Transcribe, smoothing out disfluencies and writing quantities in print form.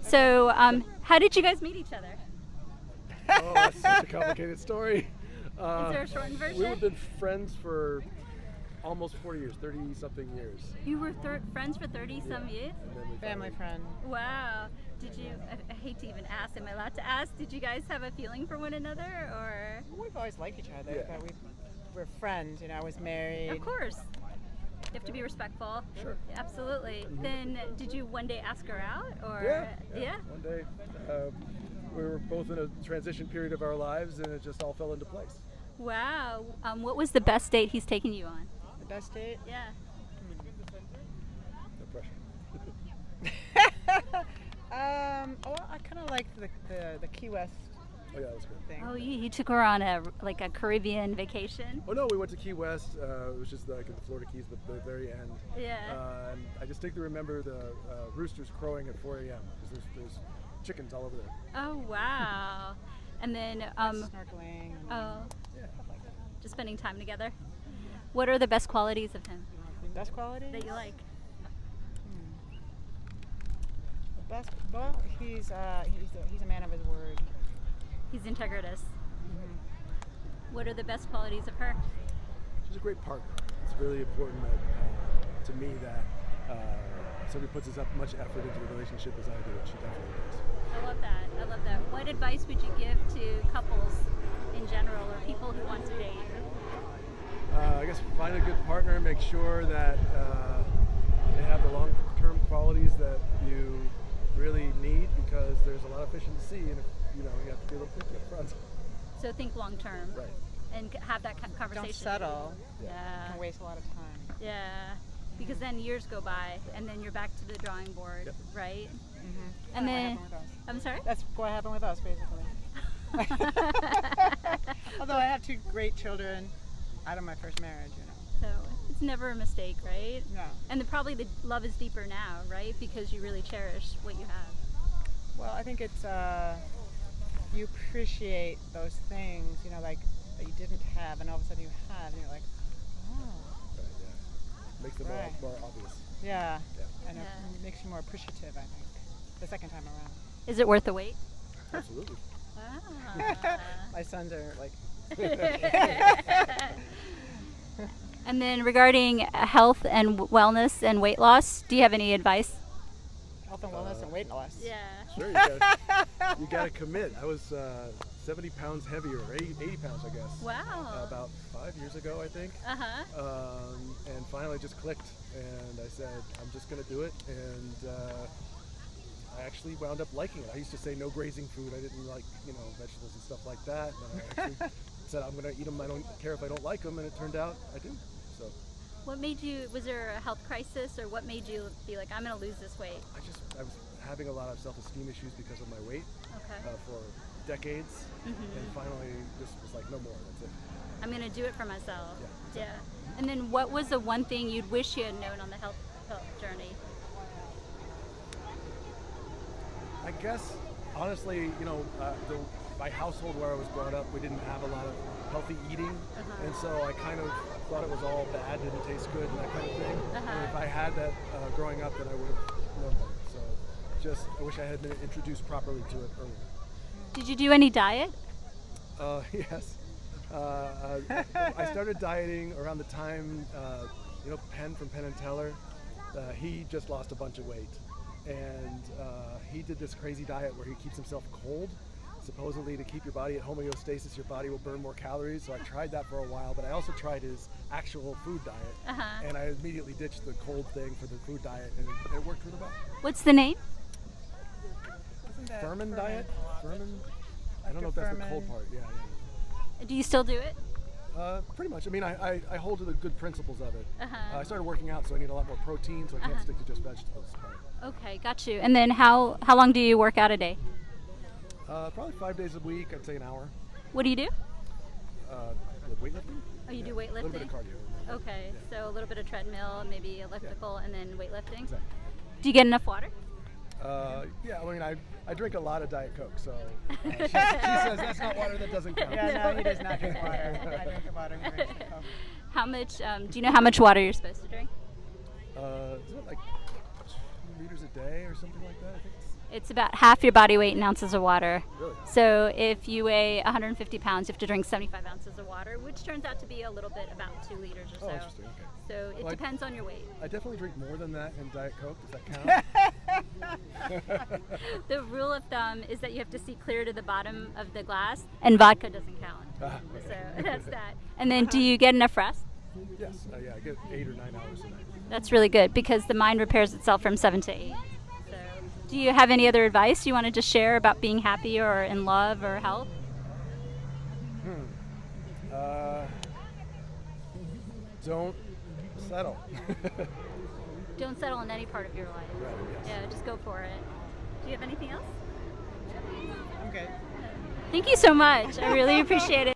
So, how did you guys meet each other? Oh, that's such a complicated story. Is there a shortened version? We've been friends for almost 40 years, 30 something years. You were friends for 30 some years? And then we Family friend. Wow. Did you, I hate to even ask, am I allowed to ask, did you guys have a feeling for one another, or? We've always liked each other, Yeah. but we're friends. I was married. Of course. You have to be respectful. Sure. Absolutely. Then, did you one day ask her out, or? Yeah. One day, we were both in a transition period of our lives, and it just all fell into place. Wow. What was the best date he's taken you on? The best date? Yeah. No pressure. I kind of liked the Key West Oh yeah, that was good. thing. Oh, you took her on a Caribbean vacation? Oh no, we went to Key West. It was just like in the Florida Keys, but the very end. Yeah. And I distinctly remember the roosters crowing at 4 a.m. because there's chickens all over there. Oh, wow. And then, Snorkeling. oh, Yeah. just spending time together. What are the best qualities of him Best quality? that you like? The best. Well, he's a man of his word. He's integritous. What are the best qualities of her? She's a great partner. It's really important that, to me that somebody puts as much effort into the relationship as I do. She definitely does. I love that. I love that. What advice would you give to couples in general, or people who want to date? I guess find a good partner. Make sure that they have the long-term qualities that you really need, because there's a lot of fish in the sea, and you have to be a little picky up front. So think long term. Right. And have that conversation. Don't settle. Yeah. Can waste a lot of time. Yeah. Because then years go by, and then you're back to the drawing board, Yep. right? Mm-hmm. And then, What happened with us. I'm sorry? That's what happened with us, basically. Although I have two great children out of my first marriage, So it's never a mistake, right? No. And probably the love is deeper now, right? Because you really cherish what you have. Well, I think it's you appreciate those things, like that you didn't have, and all of a sudden you have, and you're like, oh, Right, yeah. Makes them Right. more obvious. yeah. Yeah. And Yeah. it makes you more appreciative, I think, the second time around. Is it worth the wait? Absolutely. Ah. My sons are like, And then regarding health and wellness and weight loss, do you have any advice? health and wellness and weight loss. Yeah. Sure, you gotta commit. I was 70 pounds heavier, 80 pounds, I guess. Wow. About 5 years ago, I think. Uh-huh. And finally just clicked, and I said, I'm just gonna do it. And I actually wound up liking it. I used to say no grazing food. I didn't like, vegetables and stuff like that. And I actually said, I'm gonna eat them. I don't care if I don't like them. And it turned out I do. So What made you, was there a health crisis, or what made you be like, I'm going to lose this weight? I was having a lot of self-esteem issues because of my weight Okay. for decades. And finally just was like, no more, that's it. I'm going to do it for myself. Yeah, Yeah. And then what was the one thing you'd wish you had known on the health journey? I guess, honestly, my household where I was brought up, we didn't have a lot of healthy eating, and so I kind of thought it was all bad, didn't taste good, and that kind of thing. And if I had that growing up, then I would have known better. So I wish I had been introduced properly to it earlier. Did you do any diet? Yes. I started dieting around the time, Penn from Penn and Teller, he just lost a bunch of weight. And he did this crazy diet where he keeps himself cold, supposedly to keep your body at homeostasis. Your body will burn more calories. So I tried that for a while, but I also tried his actual food diet. And I immediately ditched the cold thing for the food diet, and it worked really well. What's the name? Isn't that Furman diet? Furman? I Like don't know your if that's the Furman. cold part. Yeah. Do you still do it? Pretty much. I mean, I hold to the good principles of it. Uh-huh. I started working out, so I need a lot more protein, so I can't stick to just vegetables. Okay, got you. And then how long do you work out a day? Probably 5 days a week. I'd say an hour. What do you do? Weightlifting? Oh, you do A little bit weightlifting? of cardio. Okay, so a little bit of treadmill, maybe elliptical, and then weightlifting. Exactly. Do you get enough water? Yeah, I mean, I drink a lot of Diet Coke, so she says that's not water, that doesn't count. Yeah, no, he does not drink water. I drink the water. He drinks the Coke. How much? Do you know how much water you're supposed to drink? Is it like 2 liters a day or something like that? I think it's It's about half your body weight in ounces of water. Really? So if you weigh 150 pounds, you have to drink 75 ounces of water, which turns out to be a little bit about 2 liters or so. Oh, interesting. Okay. So it Well, depends on your weight. I definitely drink more than that in Diet Coke. Does that count? The rule of thumb is that you have to see clear to the bottom of the glass, and vodka doesn't count. Ah, So okay. that's that. And then, do you get enough rest? Yes. Yeah, I get 8 or 9 hours a night. That's really good because the mind repairs itself from 7 to 8. So, do you have any other advice you want to just share about being happy or in love or health? Don't settle. Don't settle in any part of your life. Right, yes. Yeah, just go for it. Do you have anything else? I'm good. Thank you so much. I really appreciate it.